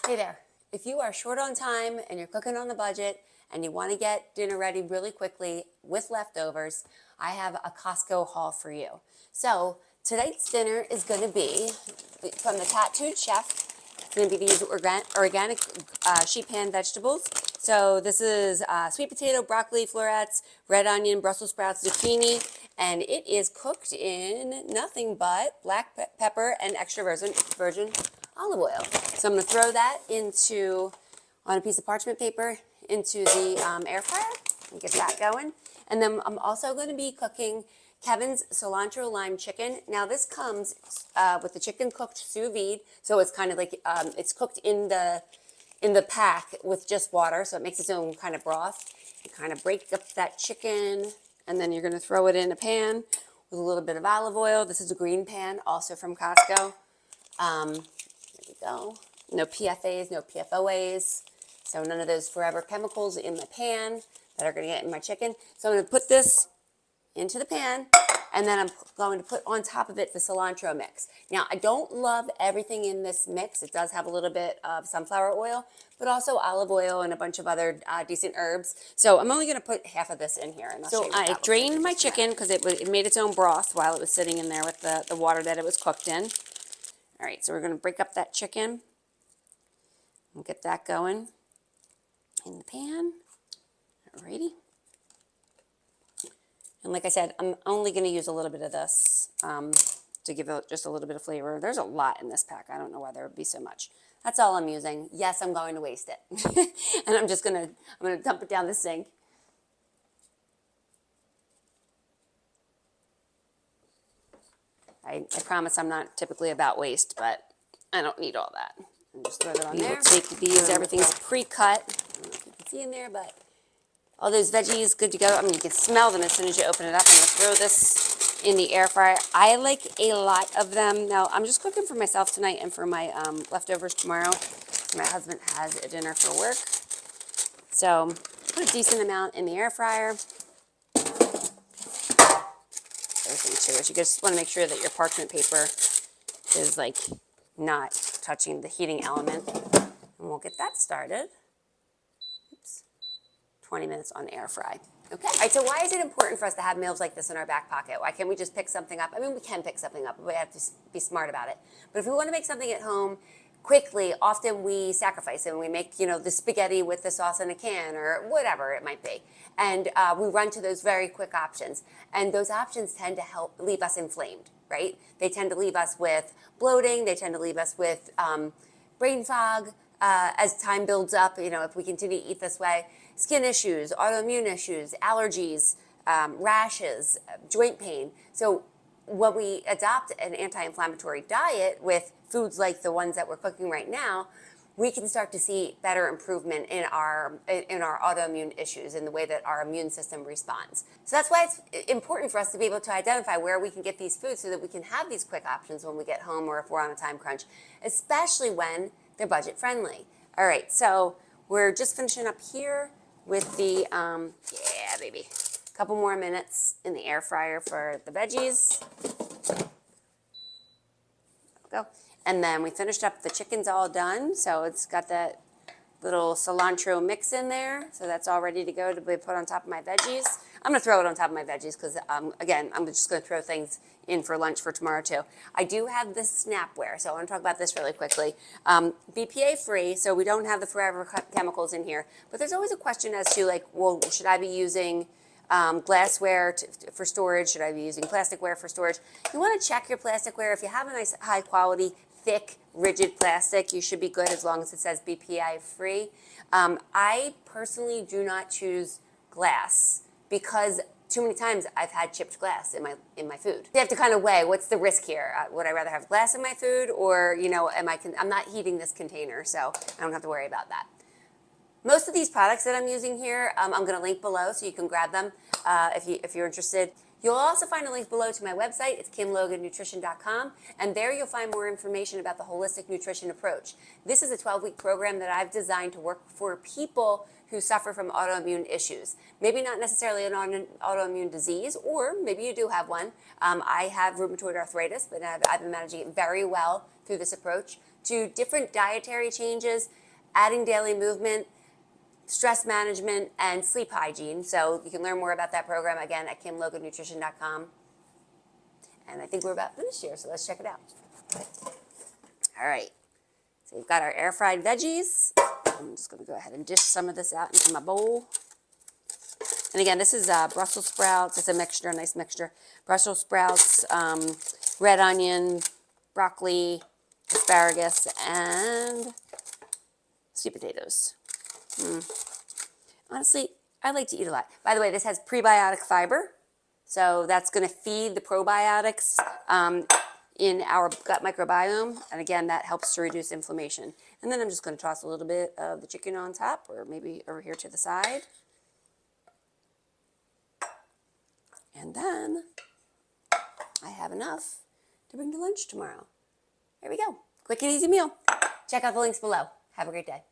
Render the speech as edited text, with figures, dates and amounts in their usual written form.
Hey there, if you are short on time and you're cooking on the budget and you want to get dinner ready really quickly with leftovers, I have a Costco haul for you. So tonight's dinner is going to be from the Tattooed Chef. It's going to be these organic sheet pan vegetables. So this is sweet potato, broccoli, florets, red onion, Brussels sprouts, zucchini, and it is cooked in nothing but black pepper and extra virgin olive oil. So I'm going to throw that on a piece of parchment paper into the air fryer and get that going. And then I'm also going to be cooking Kevin's cilantro lime chicken. Now this comes with the chicken cooked sous vide, so it's kind of like it's cooked in the pack with just water, so it makes its own kind of broth. You kind of break up that chicken, and then you're going to throw it in a pan with a little bit of olive oil. This is a green pan, also from Costco. There we go. No PFAs, no PFOAs, so none of those forever chemicals in my pan that are going to get in my chicken. So I'm going to put this into the pan, and then I'm going to put on top of it the cilantro mix. Now, I don't love everything in this mix. It does have a little bit of sunflower oil, but also olive oil and a bunch of other decent herbs. So I'm only going to put half of this in here. And so I drained my chicken because it made its own broth while it was sitting in there with the water that it was cooked in. All right, so we're going to break up that chicken and get that going in the pan. Alrighty. And like I said, I'm only going to use a little bit of this to give it just a little bit of flavor. There's a lot in this pack. I don't know why there would be so much. That's all I'm using. Yes, I'm going to waste it. And I'm going to dump it down the sink. I promise I'm not typically about waste, but I don't need all that. And just throw it on there. Take these, everything's pre-cut. I don't know if you can see in there, but all those veggies good to go. I mean, you can smell them as soon as you open it up. I'm going to throw this in the air fryer. I like a lot of them. Now, I'm just cooking for myself tonight and for my leftovers tomorrow. My husband has a dinner for work. So, put a decent amount in the air fryer. Everything too. You just want to make sure that your parchment paper is like not touching the heating element. And we'll get that started. 20 minutes on air fry. Okay. All right, so why is it important for us to have meals like this in our back pocket? Why can't we just pick something up? I mean, we can pick something up, but we have to be smart about it. But if we want to make something at home quickly, often we sacrifice and we make, the spaghetti with the sauce in a can or whatever it might be. And we run to those very quick options. And those options tend to leave us inflamed, right? They tend to leave us with bloating. They tend to leave us with brain fog as time builds up, if we continue to eat this way. Skin issues, autoimmune issues, allergies, rashes, joint pain. So when we adopt an anti-inflammatory diet with foods like the ones that we're cooking right now, we can start to see better improvement in our autoimmune issues, in the way that our immune system responds. So that's why it's important for us to be able to identify where we can get these foods so that we can have these quick options when we get home or if we're on a time crunch, especially when they're budget friendly. All right, so we're just finishing up here with the, yeah, baby. A couple more minutes in the air fryer for the veggies. There we go. And then we finished up, the chicken's all done. So it's got that little cilantro mix in there. So that's all ready to go to be put on top of my veggies. I'm going to throw it on top of my veggies because, again, I'm just going to throw things in for lunch for tomorrow too. I do have this snapware, so I want to talk about this really quickly. BPA free, so we don't have the forever chemicals in here. But there's always a question as to well, should I be using glassware for storage? Should I be using plasticware for storage? You want to check your plasticware. If you have a nice high quality, thick, rigid plastic, you should be good as long as it says BPA free. I personally do not choose glass because too many times I've had chipped glass in my food. You have to kind of weigh, what's the risk here? Would I rather have glass in my food, or I'm not heating this container, so I don't have to worry about that. Most of these products that I'm using here, I'm going to link below so you can grab them if you're interested. You'll also find a link below to my website. It's KimLoganNutrition.com, and there you'll find more information about the holistic nutrition approach. This is a 12-week program that I've designed to work for people who suffer from autoimmune issues. Maybe not necessarily an autoimmune disease, or maybe you do have one. I have rheumatoid arthritis, but I've been managing it very well through this approach. to different dietary changes, adding daily movement, stress management, and sleep hygiene. So you can learn more about that program again at kimlogannutrition.com. And I think we're about finished here, so let's check it out. All right, so we've got our air fried veggies. I'm just gonna go ahead and dish some of this out into my bowl. And again, this is Brussels sprouts. It's a mixture, a nice mixture. Brussels sprouts, red onion, broccoli, asparagus, and sweet potatoes. Honestly, I like to eat a lot. By the way, this has prebiotic fiber. So that's going to feed the probiotics in our gut microbiome. And again, that helps to reduce inflammation. And then I'm just going to toss a little bit of the chicken on top, or maybe over here to the side. And then I have enough to bring to lunch tomorrow. There we go. Quick and easy meal. Check out the links below. Have a great day.